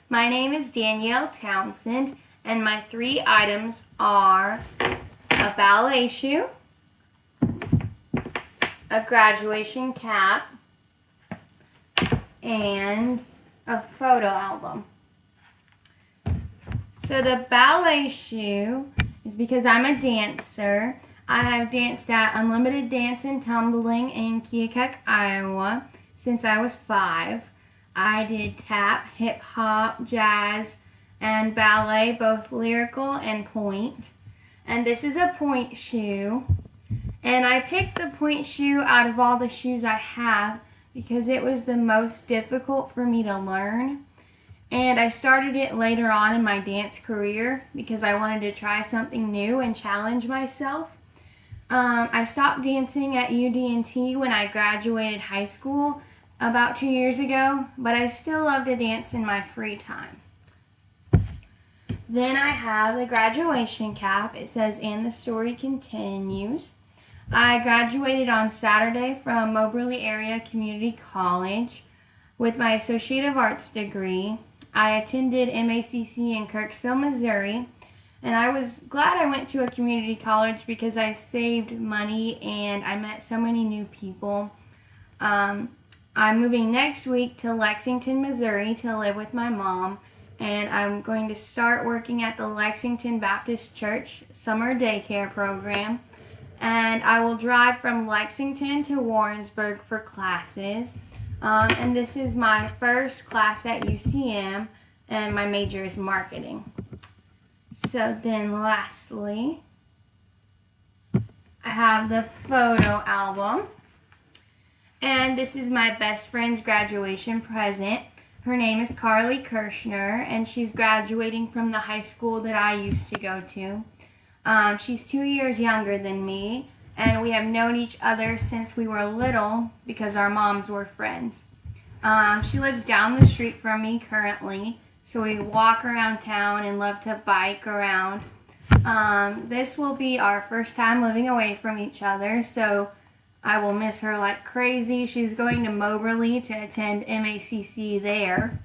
My name is Danielle Townsend, and my 3 items are a ballet shoe, a graduation cap, and a photo album. So the ballet shoe is because I'm a dancer. I have danced at Unlimited Dance and Tumbling in Keokuk, Iowa since I was 5. I did tap, hip hop, jazz, and ballet, both lyrical and point. And this is a point shoe. And I picked the point shoe out of all the shoes I have because it was the most difficult for me to learn. And I started it later on in my dance career because I wanted to try something new and challenge myself. I stopped dancing at UD&T when I graduated high school about 2 years ago, but I still love to dance in my free time. Then I have the graduation cap. It says, "And the story continues." I graduated on Saturday from Moberly Area Community College with my Associate of Arts degree. I attended MACC in Kirksville, Missouri, and I was glad I went to a community college because I saved money and I met so many new people. I'm moving next week to Lexington, Missouri to live with my mom, and I'm going to start working at the Lexington Baptist Church summer daycare program. And I will drive from Lexington to Warrensburg for classes. And this is my first class at UCM, and my major is marketing. So then lastly, I have the photo album. And this is my best friend's graduation present. Her name is Carly Kirshner, and she's graduating from the high school that I used to go to. She's 2 years younger than me, and we have known each other since we were little because our moms were friends. She lives down the street from me currently, so we walk around town and love to bike around. This will be our first time living away from each other, so I will miss her like crazy. She's going to Moberly to attend MACC there.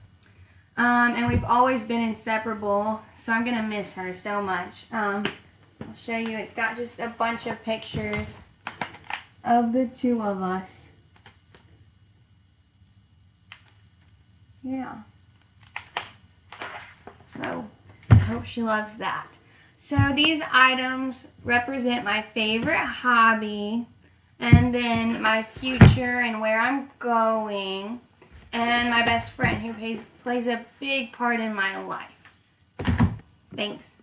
And we've always been inseparable, so I'm going to miss her so much. I'll show you. It's got just a bunch of pictures of the 2 of us. Yeah. So, I hope she loves that. So, these items represent my favorite hobby, and then my future and where I'm going, and my best friend who plays a big part in my life. Thanks.